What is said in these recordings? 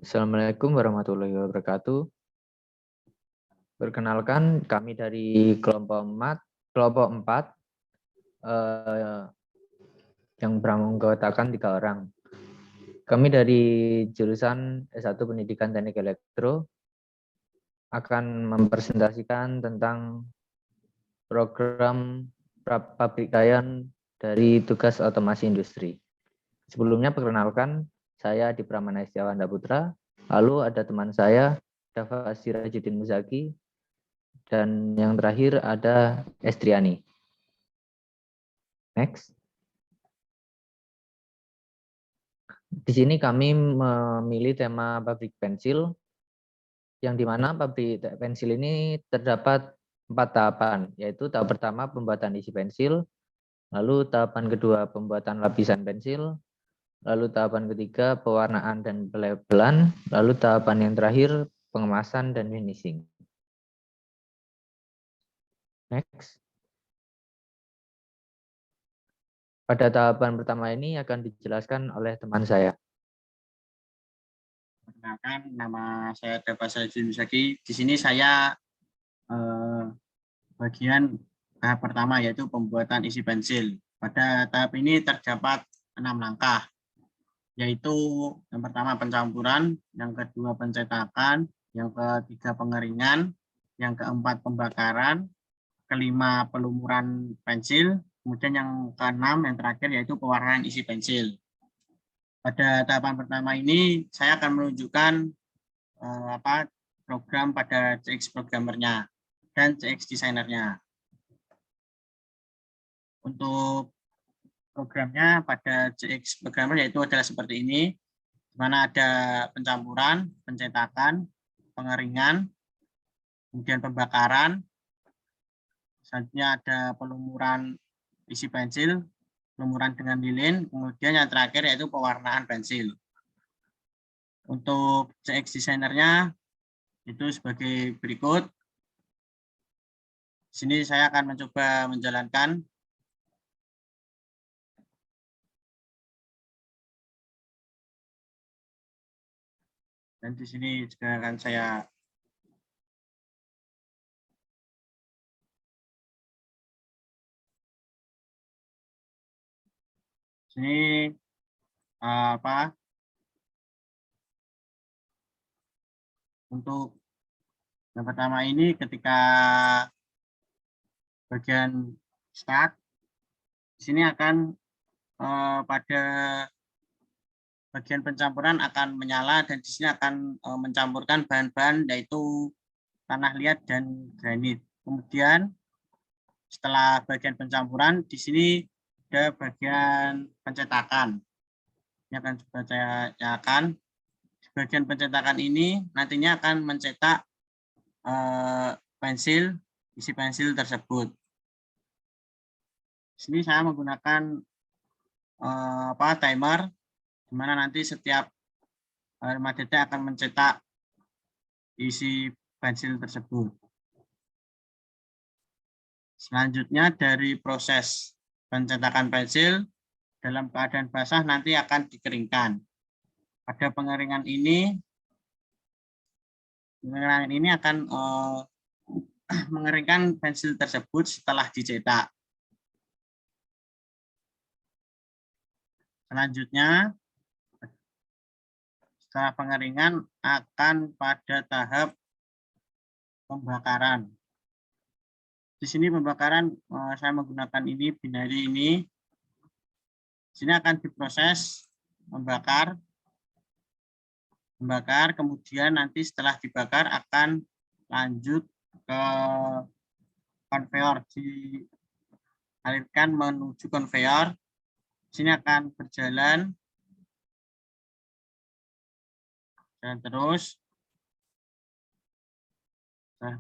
Assalamualaikum warahmatullahi wabarakatuh. Perkenalkan, kami dari kelompok 4 yang beranggotakan 3 orang. Kami dari jurusan S1 Pendidikan Teknik Elektro akan mempresentasikan tentang program pabrikaian dari tugas otomasi industri. Sebelumnya perkenalkan, saya Adi Pramana Setiawan Putra, lalu ada teman saya, Dafa Sirajuddin Muzaki, dan yang terakhir ada Estriani. Next. Di sini kami memilih tema pabrik pensil, yang dimana pabrik pensil ini terdapat 4 tahapan, yaitu tahap pertama pembuatan isi pensil, lalu tahapan kedua pembuatan lapisan pensil, lalu tahapan ketiga pewarnaan dan pelabelan, lalu tahapan yang terakhir pengemasan dan finishing. Next. Pada tahapan pertama ini akan dijelaskan oleh teman saya. Perkenalkan, nama saya Dafa Sirajuddin Muzaki. Di sini saya bagian tahap pertama, yaitu pembuatan isi pensil. Pada tahap ini terdapat 6 langkah, yaitu yang pertama pencampuran, yang kedua pencetakan, yang ketiga pengeringan, yang keempat pembakaran, kelima pelumuran pensil, kemudian yang keenam yang terakhir yaitu pewarnaan isi pensil. Pada tahapan pertama ini saya akan menunjukkan program pada CX programmernya dan CX desainernya. Untuk programnya pada CX programmer yaitu adalah seperti ini, di mana ada pencampuran, pencetakan, pengeringan, kemudian pembakaran, selanjutnya ada pelumuran isi pensil, pelumuran dengan lilin, kemudian yang terakhir yaitu pewarnaan pensil. Untuk CX desainernya itu sebagai berikut. Di sini saya akan mencoba menjalankan. Dan di sini juga akan saya sini untuk yang pertama ini ketika bagian start, di sini akan pada bagian pencampuran akan menyala dan di sini akan mencampurkan bahan-bahan yaitu tanah liat dan granit. Kemudian setelah bagian pencampuran di sini ada bagian pencetakan. Ini akan coba saya nyalakan. Di bagian pencetakan ini nantinya akan mencetak pensil, isi pensil tersebut. Di sini saya menggunakan timer, di mana nanti setiap armada detek akan mencetak isi pensil tersebut. Selanjutnya dari proses pencetakan pensil dalam keadaan basah nanti akan dikeringkan. Pada pengeringan ini akan mengeringkan pensil tersebut setelah dicetak. Selanjutnya, setelah pengeringan akan pada tahap pembakaran. Di sini pembakaran saya menggunakan ini binari ini. Di sini akan diproses membakar, kemudian nanti setelah dibakar akan lanjut ke konveyor, dialirkan menuju konveyor. Di sini akan berjalan dan terus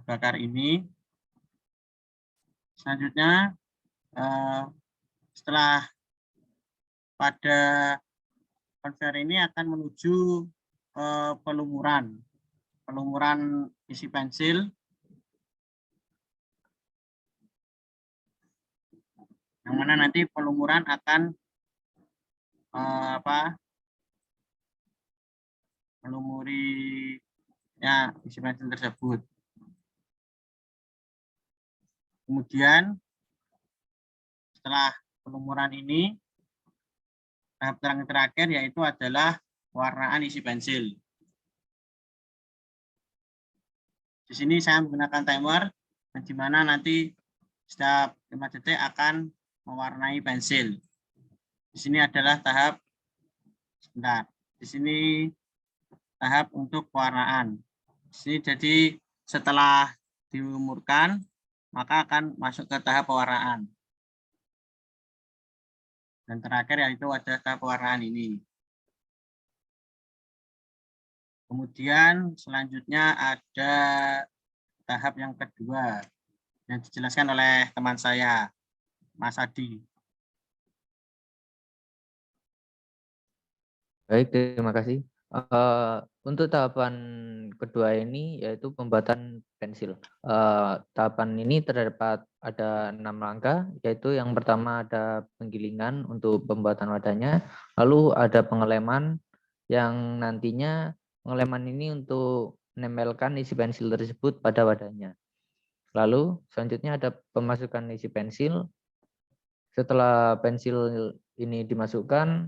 bakar ini. Selanjutnya setelah pada konveyor ini akan menuju pelumuran isi pensil, yang mana nanti pelumuran akan melumurinya isi pensil tersebut. Kemudian setelah pelumuran ini, tahap terakhir yaitu adalah pewarnaan isi pensil. Di sini saya menggunakan timer, di mana nanti setiap 5 detik akan mewarnai pensil. Di sini adalah tahap, sebentar, di sini tahap untuk pewarnaan. Di sini jadi setelah dilumurkan, maka akan masuk ke tahap pewarnaan. Dan terakhir yaitu ada tahap pewarnaan ini. Kemudian selanjutnya ada tahap yang kedua yang dijelaskan oleh teman saya, Mas Adi. Baik, terima kasih. Untuk tahapan kedua ini yaitu pembuatan pensil. Tahapan ini terdapat ada 6 langkah, yaitu yang pertama ada penggilingan untuk pembuatan wadahnya, lalu ada pengeleman yang nantinya pengeleman ini untuk menempelkan isi pensil tersebut pada wadahnya. Lalu selanjutnya ada pemasukan isi pensil. Setelah pensil ini dimasukkan,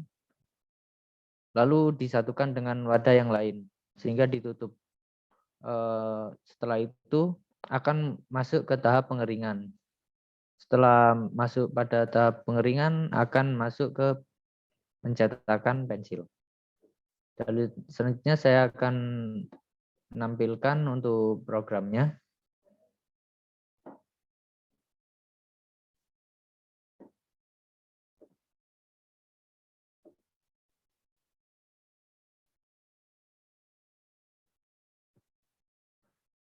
lalu disatukan dengan wadah yang lain sehingga ditutup. Setelah itu akan masuk ke tahap pengeringan. Setelah masuk pada tahap pengeringan akan masuk ke pencetakan pensil. Lalu selanjutnya saya akan menampilkan untuk programnya.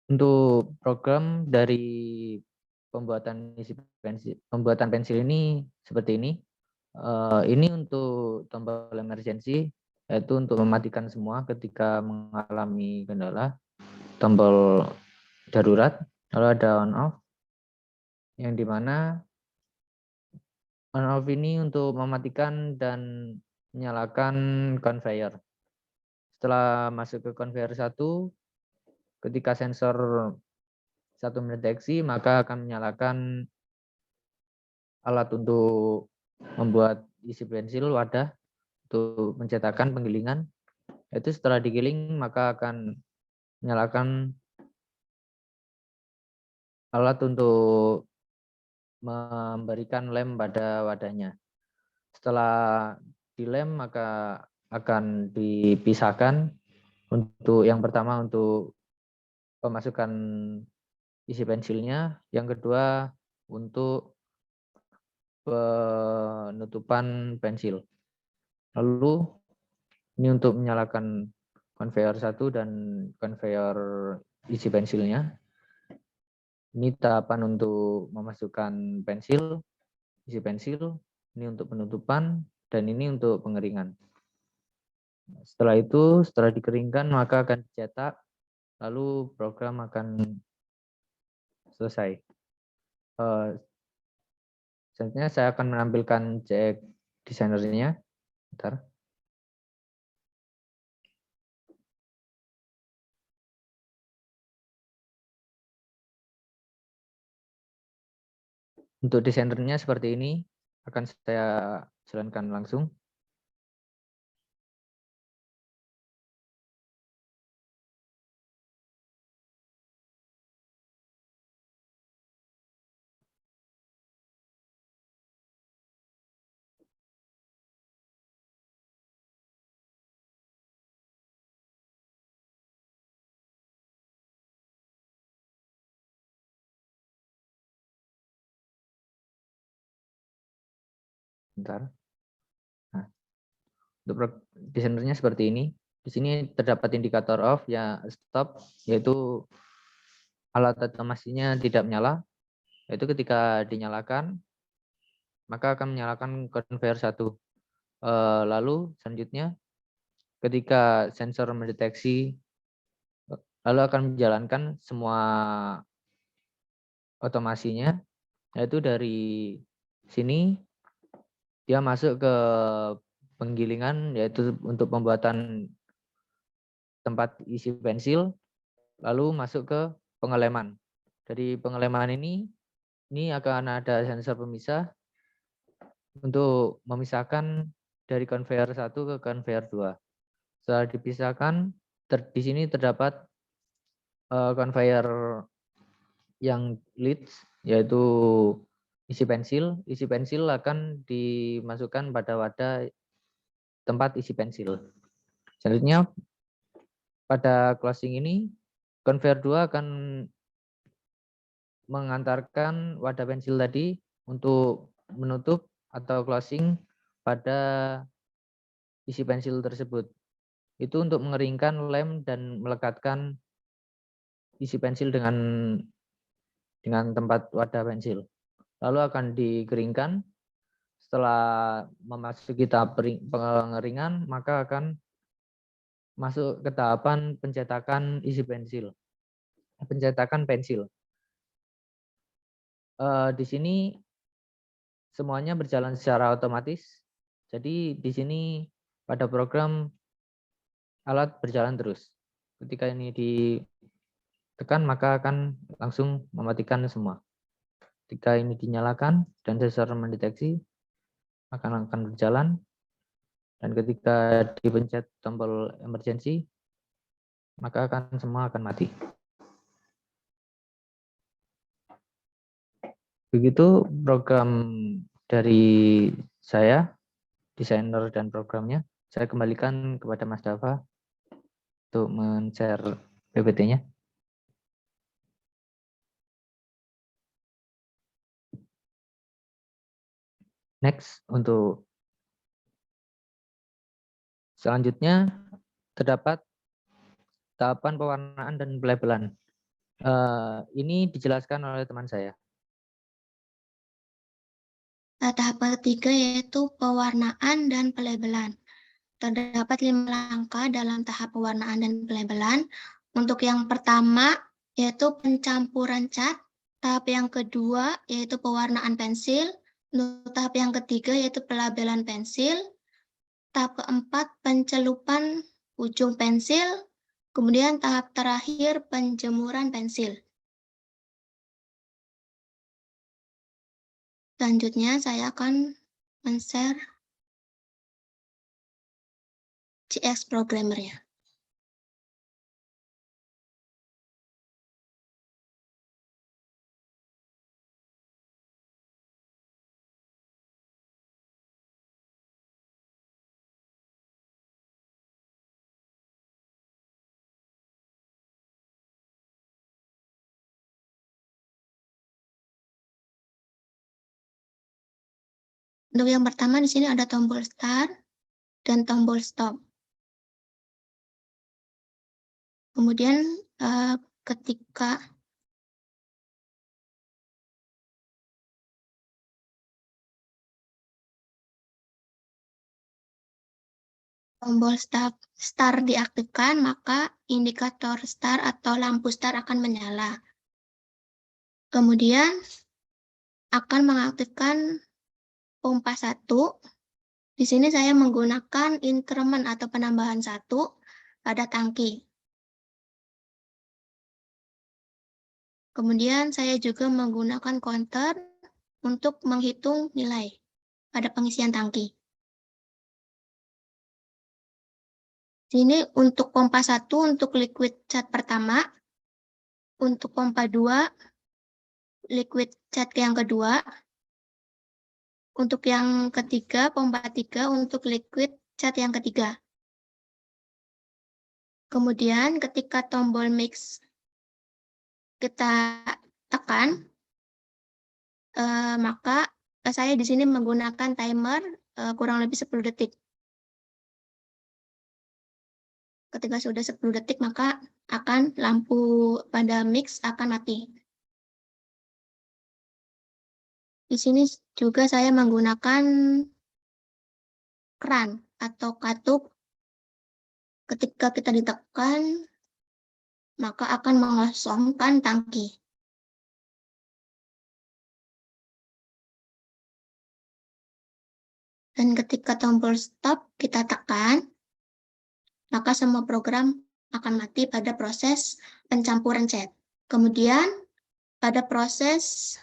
Untuk program dari pembuatan pensil ini seperti ini. Ini untuk tombol emergency, yaitu untuk mematikan semua ketika mengalami kendala. Tombol darurat, lalu ada on off, yang dimana on off ini untuk mematikan dan menyalakan conveyor. Setelah masuk ke conveyor 1, ketika sensor 1 mendeteksi, maka akan menyalakan alat untuk membuat isi pensil wadah untuk mencetakan penggilingan. Itu setelah digiling maka akan menyalakan alat untuk memberikan lem pada wadahnya. Setelah dilem maka akan dipisahkan untuk yang pertama untuk pemasukan isi pensilnya, yang kedua untuk penutupan pensil. Lalu ini untuk menyalakan conveyor 1 dan conveyor isi pensilnya. Ini tahapan untuk memasukkan pensil, isi pensil, ini untuk penutupan, dan ini untuk pengeringan. Setelah itu, setelah dikeringkan maka akan dicetak, lalu program akan selesai. Selanjutnya saya akan menampilkan cek desainernya. Bentar. Untuk desainernya seperti ini, akan saya jalankan langsung. Bentar. Nah, untuk desainernya seperti ini. Di sini terdapat indikator off ya stop, yaitu alat otomasinya tidak menyala. Yaitu ketika dinyalakan maka akan menyalakan conveyor 1. Lalu selanjutnya ketika sensor mendeteksi, lalu akan menjalankan semua otomasinya, yaitu dari sini dia masuk ke penggilingan, yaitu untuk pembuatan tempat isi pensil, lalu masuk ke pengeleman. Dari pengeleman ini akan ada sensor pemisah untuk memisahkan dari conveyor 1 ke conveyor 2. Setelah dipisahkan, di sini terdapat conveyor yang leads, yaitu isi pensil. Isi pensil akan dimasukkan pada wadah tempat isi pensil. Selanjutnya, pada closing ini, conveyor 2 akan mengantarkan wadah pensil tadi untuk menutup atau closing pada isi pensil tersebut. Itu untuk mengeringkan lem dan melekatkan isi pensil dengan tempat wadah pensil. Lalu akan dikeringkan. Setelah memasuki tahap pengeringan, maka akan masuk ke tahapan pencetakan isi pensil. Pencetakan pensil. Di sini semuanya berjalan secara otomatis. Jadi di sini pada program alat berjalan terus. Ketika ini ditekan, maka akan langsung mematikan semua. Ketika ini dinyalakan dan sensor mendeteksi, akan berjalan. Dan ketika dipencet tombol emergency, maka semua akan mati. Begitu program dari saya, desainer dan programnya. Saya kembalikan kepada Mas Dava untuk men-share PPT-nya. Next, untuk selanjutnya terdapat tahapan pewarnaan dan pelabelan. Ini dijelaskan oleh teman saya. Tahap ketiga yaitu pewarnaan dan pelabelan. Terdapat 5 langkah dalam tahap pewarnaan dan pelabelan. Untuk yang pertama yaitu pencampuran cat, tahap yang kedua yaitu pewarnaan pensil, untuk tahap yang ketiga yaitu pelabelan pensil, tahap keempat pencelupan ujung pensil, kemudian tahap terakhir penjemuran pensil. Selanjutnya saya akan men-share GX Programmer-nya. Untuk yang pertama di sini ada tombol start dan tombol stop. Kemudian ketika tombol start diaktifkan, maka indikator start atau lampu start akan menyala. Kemudian akan mengaktifkan pompa 1. Di sini saya menggunakan increment atau penambahan 1 pada tangki. Kemudian saya juga menggunakan counter untuk menghitung nilai pada pengisian tangki. Sini untuk pompa 1 untuk liquid cat pertama, untuk pompa 2 liquid cat yang kedua, untuk yang ketiga pompa 3 untuk liquid cat yang ketiga. Kemudian ketika tombol mix kita tekan, maka saya di sini menggunakan timer kurang lebih 10 detik. Ketika sudah 10 detik, maka akan lampu pada mix akan mati. Di sini juga saya menggunakan keran atau katup. Ketika kita ditekan, maka akan mengosongkan tangki. Dan ketika tombol stop kita tekan, maka semua program akan mati pada proses pencampuran cat. Kemudian pada proses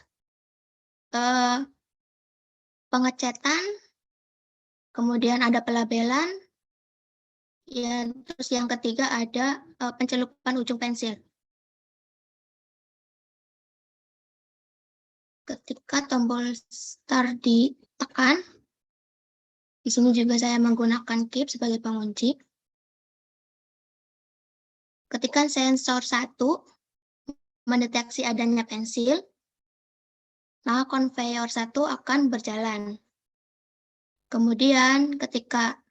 pengecetan, kemudian ada pelabelan, ya, terus yang ketiga ada pencelupan ujung pensil. Ketika tombol start ditekan, di sini juga saya menggunakan keep sebagai pengunci. Ketika sensor 1 mendeteksi adanya pensil, maka konveyor 1 akan berjalan. Kemudian ketika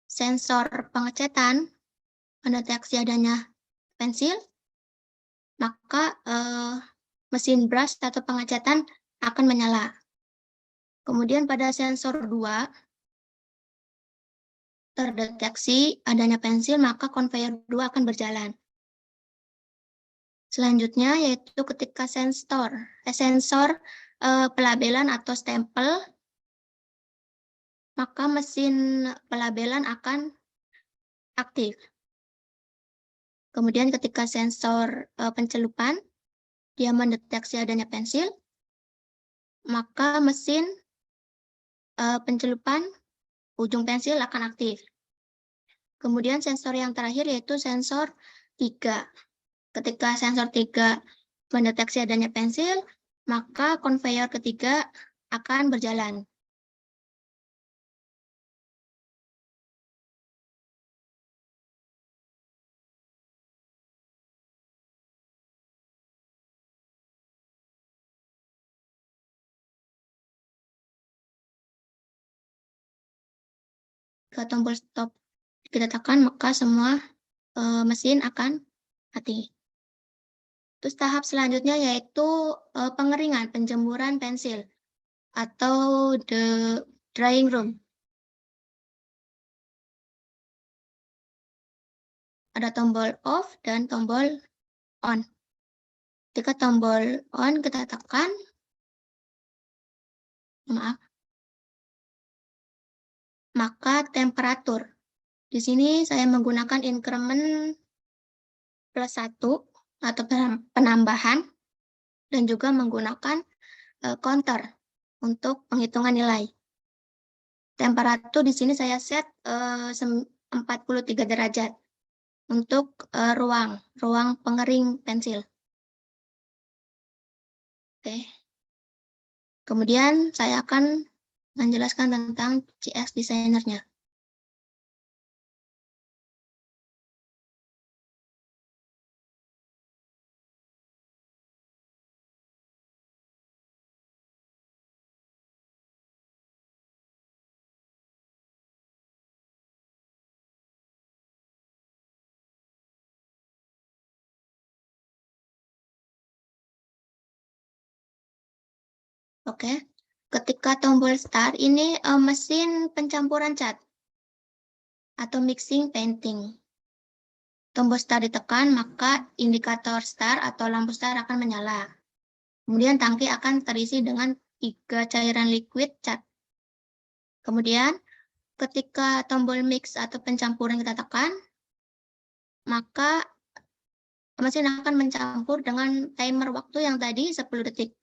sensor pengecetan mendeteksi adanya pensil, maka mesin brush atau pengecetan akan menyala. Kemudian pada sensor 2 terdeteksi adanya pensil, maka konveyor 2 akan berjalan. Selanjutnya yaitu ketika sensor pelabelan atau stempel, maka mesin pelabelan akan aktif. Kemudian ketika sensor pencelupan, dia mendeteksi adanya pensil, maka mesin pencelupan ujung pensil akan aktif. Kemudian sensor yang terakhir yaitu sensor 3. Ketika sensor 3 mendeteksi adanya pensil, maka konveyor ketiga akan berjalan. Jika tombol stop kita tekan, maka semua mesin akan mati. Terus tahap selanjutnya yaitu pengeringan, penjemuran pensil atau the drying room. Ada tombol off dan tombol on. Ketika tombol on kita tekan, maka temperatur. Di sini saya menggunakan increment +1 atau penambahan dan juga menggunakan counter untuk penghitungan nilai. Temperatur di sini saya set 43 derajat untuk ruang pengering pensil. Oke. Kemudian saya akan menjelaskan tentang GX Designer-nya. Oke, ketika tombol start ini mesin pencampuran cat atau mixing painting. Tombol start ditekan, maka indikator start atau lampu start akan menyala. Kemudian tangki akan terisi dengan 3 cairan liquid cat. Kemudian ketika tombol mix atau pencampuran kita tekan, maka mesin akan mencampur dengan timer waktu yang tadi 10 detik.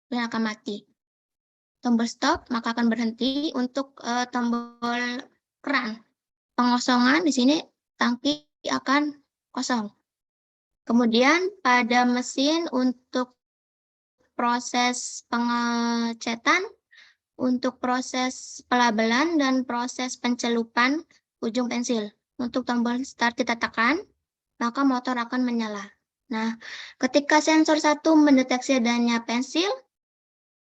Dan akan mati. Tombol stop maka akan berhenti. Untuk tombol keran pengosongan, di sini tangki akan kosong. Kemudian pada mesin untuk proses pengecetan, untuk proses pelabelan dan proses pencelupan ujung pensil. Untuk tombol start kita tekan, maka motor akan menyala. Nah, ketika sensor 1 mendeteksi adanya pensil,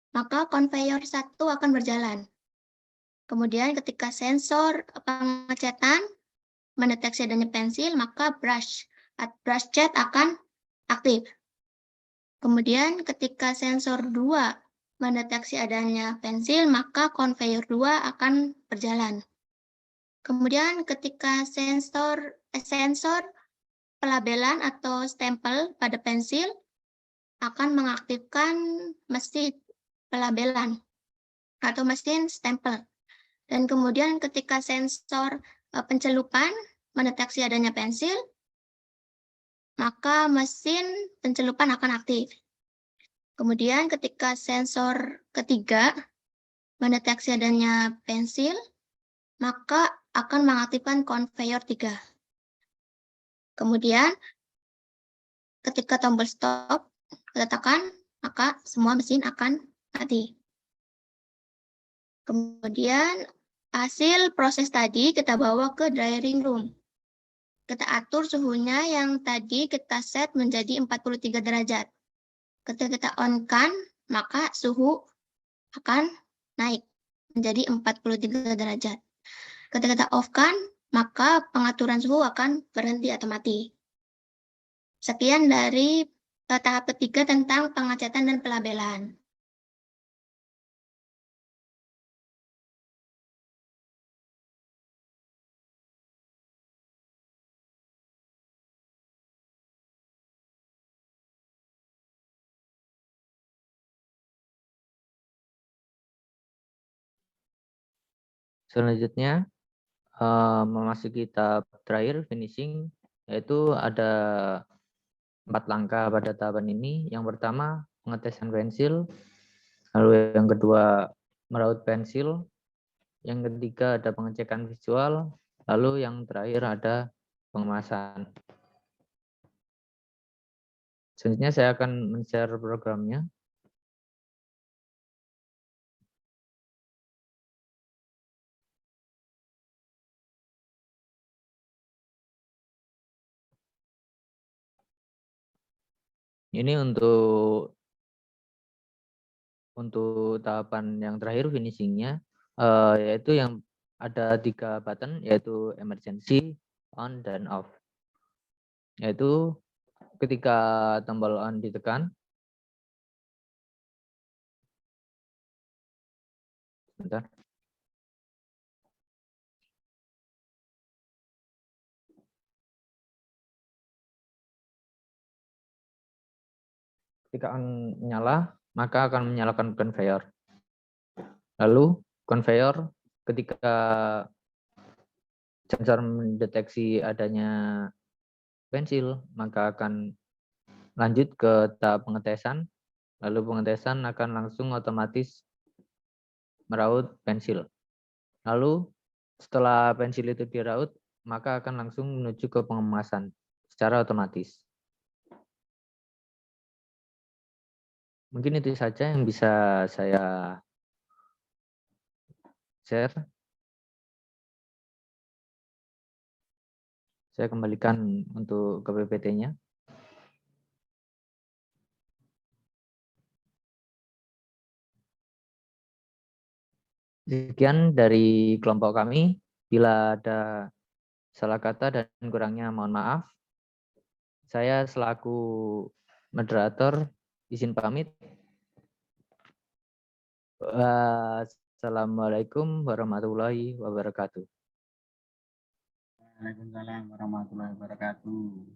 maka konveyor 1 akan berjalan. Kemudian ketika sensor pengecetan mendeteksi adanya pensil, maka brush cat akan aktif. Kemudian ketika sensor 2 mendeteksi adanya pensil, maka konveyor 2 akan berjalan. Kemudian ketika sensor pelabelan atau stempel pada pensil akan mengaktifkan mesin pelabelan atau mesin stempel. Dan kemudian ketika sensor pencelupan mendeteksi adanya pensil, maka mesin pencelupan akan aktif. Kemudian ketika sensor ketiga mendeteksi adanya pensil, maka akan mengaktifkan conveyor 3. Kemudian ketika tombol stop ditekan, maka semua mesin akan mati. Kemudian hasil proses tadi kita bawa ke drying room. Kita atur suhunya yang tadi kita set menjadi 43 derajat. Ketika kita on-kan, maka suhu akan naik menjadi 43 derajat. Ketika kita off-kan, maka pengaturan suhu akan berhenti atau mati. Sekian dari tahap ketiga tentang pengecatan dan pelabelan. Selanjutnya memasuki tahap terakhir finishing, yaitu ada 4 langkah pada tahapan ini. Yang pertama pengetesan pensil, lalu yang kedua meraut pensil, yang ketiga ada pengecekan visual, lalu yang terakhir ada pengemasan. Selanjutnya saya akan men-share programnya. Ini untuk tahapan yang terakhir finishingnya, yaitu yang ada 3 button, yaitu emergency, on, dan off. Yaitu ketika tombol on ditekan, bentar. Ketika on menyala, maka akan menyalakan conveyor. Lalu conveyor ketika sensor mendeteksi adanya pensil, maka akan lanjut ke tahap pengetesan. Lalu pengetesan akan langsung otomatis meraut pensil. Lalu setelah pensil itu diraut, maka akan langsung menuju ke pengemasan secara otomatis. Mungkin itu saja yang bisa saya share. Saya kembalikan untuk ke PPT-nya. Sekian dari kelompok kami. Bila ada salah kata dan kurangnya mohon maaf. Saya selaku moderator izin pamit. Wassalamualaikum warahmatullahi wabarakatuh. Waalaikumsalam warahmatullahi wabarakatuh.